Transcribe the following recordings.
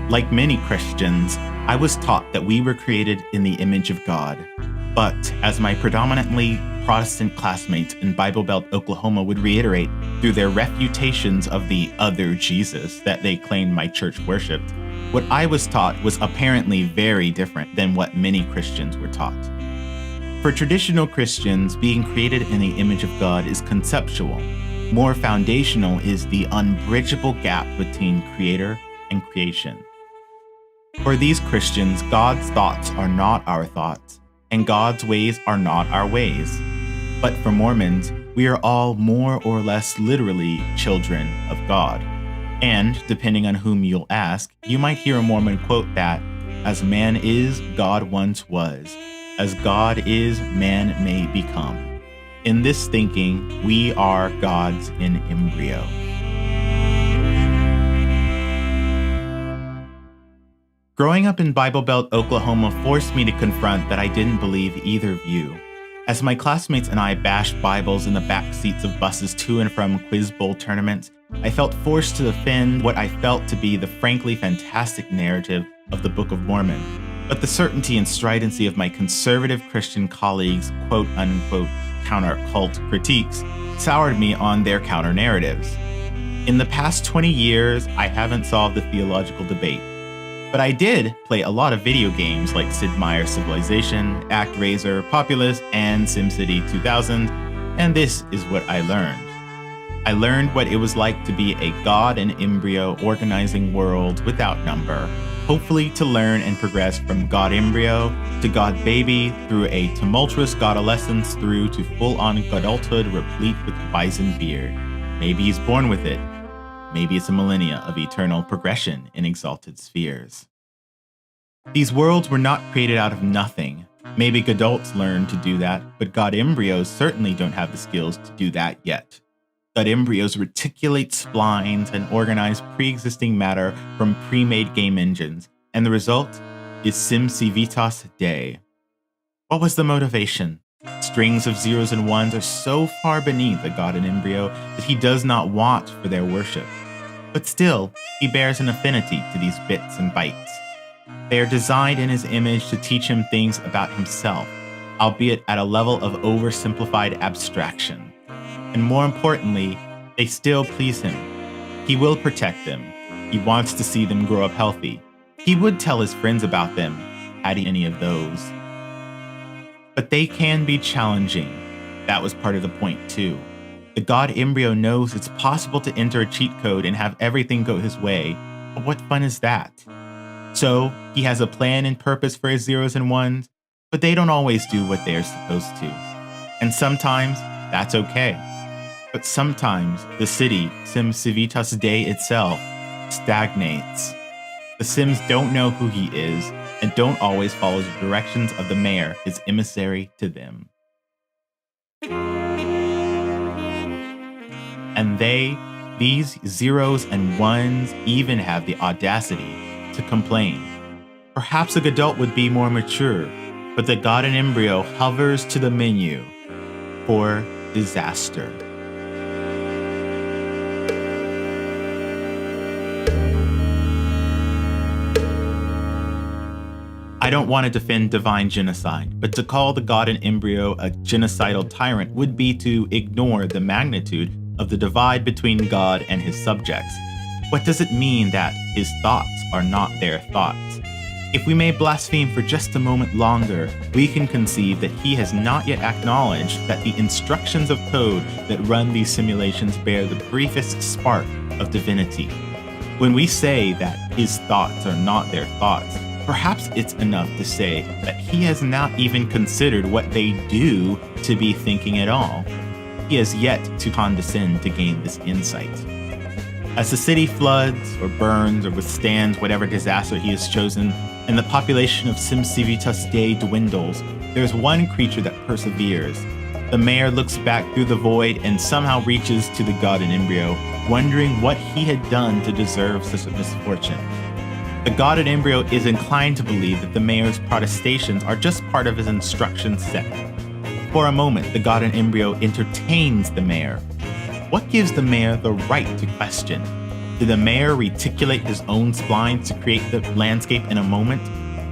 Like many Christians, I was taught that we were created in the image of God. But as my predominantly Protestant classmates in Bible Belt, Oklahoma would reiterate through their refutations of the other Jesus that they claimed my church worshipped, what I was taught was apparently very different than what many Christians were taught. For traditional Christians, being created in the image of God is conceptual. More foundational is the unbridgeable gap between creator and creation. For these Christians, God's thoughts are not our thoughts, and God's ways are not our ways. But for Mormons, we are all more or less literally children of God. And, depending on whom you'll ask, you might hear a Mormon quote that, "As man is, God once was. As God is, man may become." In this thinking, we are gods in embryo. Growing up in Bible Belt, Oklahoma forced me to confront that I didn't believe either view. As my classmates and I bashed Bibles in the back seats of buses to and from Quiz Bowl tournaments, I felt forced to defend what I felt to be the frankly fantastic narrative of the Book of Mormon. But the certainty and stridency of my conservative Christian colleagues' quote-unquote counter-cult critiques soured me on their counter-narratives. In the past 20 years, I haven't solved the theological debate. But I did play a lot of video games like Sid Meier's Civilization, ActRaiser, Populous, and SimCity 2000, and this is what I learned. I learned what it was like to be a god in embryo organizing world without number, hopefully to learn and progress from god embryo to god baby through a tumultuous godolescence through to full-on adulthood replete with bison beard. Maybe he's born with it. Maybe it's a millennia of eternal progression in exalted spheres. These worlds were not created out of nothing. Maybe adults learn to do that, but god embryos certainly don't have the skills to do that yet. God embryos reticulate splines and organize pre-existing matter from pre-made game engines, and the result is SimCivitas Dei. What was the motivation? Strings of zeros and ones are so far beneath a god in embryo that he does not want for their worship. But still, he bears an affinity to these bits and bytes. They are designed in his image to teach him things about himself, albeit at a level of oversimplified abstraction. And more importantly, they still please him. He will protect them. He wants to see them grow up healthy. He would tell his friends about them, had he any of those. But they can be challenging. That was part of the point too. The god embryo knows it's possible to enter a cheat code and have everything go his way, but what fun is that? So, he has a plan and purpose for his zeros and ones, but they don't always do what they are supposed to. And sometimes, that's okay. But sometimes, the city, SimCivitas Dei itself, stagnates. The Sims don't know who he is, and don't always follow the directions of the mayor, his emissary to them. And these zeros and ones, even have the audacity to complain. Perhaps a adult would be more mature, but the god in embryo hovers to the menu for disaster. I don't want to defend divine genocide, but to call the god in embryo a genocidal tyrant would be to ignore the magnitude of the divide between God and his subjects. What does it mean that his thoughts are not their thoughts? If we may blaspheme for just a moment longer, we can conceive that he has not yet acknowledged that the instructions of code that run these simulations bear the briefest spark of divinity. When we say that his thoughts are not their thoughts, perhaps it's enough to say that he has not even considered what they do to be thinking at all. He has yet to condescend to gain this insight. As the city floods or burns or withstands whatever disaster he has chosen, and the population of SimCivitas Dei dwindles, there is one creature that perseveres. The mayor looks back through the void and somehow reaches to the god in embryo, wondering what he had done to deserve such a misfortune. The god in embryo is inclined to believe that the mayor's protestations are just part of his instruction set. For a moment, the god in embryo entertains the mayor. What gives the mayor the right to question? Did the mayor reticulate his own spline to create the landscape in a moment?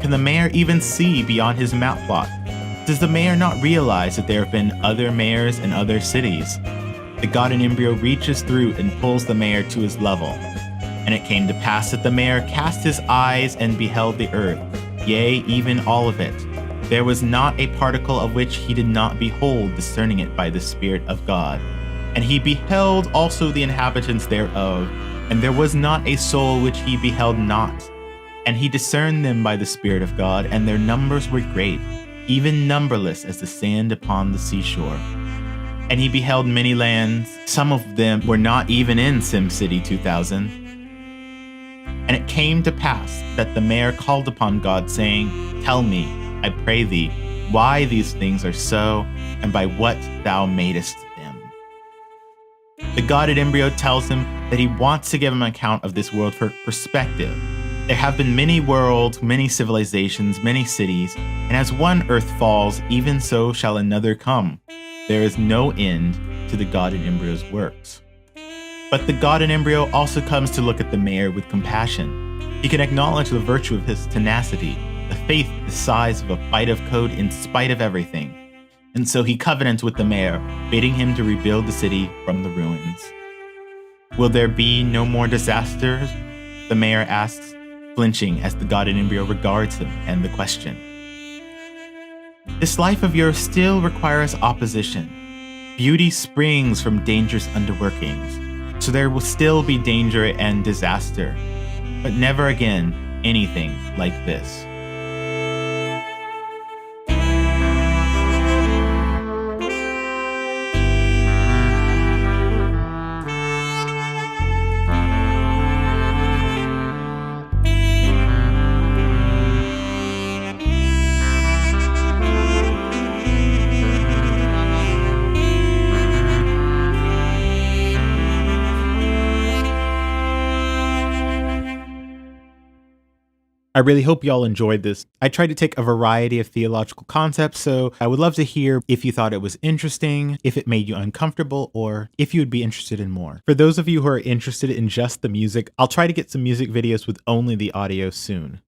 Can the mayor even see beyond his map plot? Does the mayor not realize that there have been other mayors in other cities? The God in Embryo reaches through and pulls the mayor to his level. And it came to pass that the mayor cast his eyes and beheld the earth, yea, even all of it. There was not a particle of which he did not behold, discerning it by the Spirit of God. And he beheld also the inhabitants thereof, and there was not a soul which he beheld not. And he discerned them by the Spirit of God, and their numbers were great, even numberless as the sand upon the seashore. And he beheld many lands, some of them were not even in SimCity 2000. And it came to pass that the mayor called upon God, saying, Tell me, I pray thee, why these things are so, and by what thou madest them. The God at Embryo tells him that he wants to give him an account of this world for perspective. There have been many worlds, many civilizations, many cities, and as one earth falls, even so shall another come. There is no end to the God in Embryo's works. But the God in Embryo also comes to look at the mayor with compassion. He can acknowledge the virtue of his tenacity, the faith the size of a byte of code in spite of everything. And so he covenants with the mayor, bidding him to rebuild the city from the ruins. Will there be no more disasters? The mayor asks, flinching as the God in Embryo regards him and the question. This life of yours still requires opposition. Beauty springs from dangerous underworkings, so there will still be danger and disaster, but never again anything like this. I really hope y'all enjoyed this. I tried to take a variety of theological concepts, so I would love to hear if you thought it was interesting, if it made you uncomfortable, or if you would be interested in more. For those of you who are interested in just the music, I'll try to get some music videos with only the audio soon.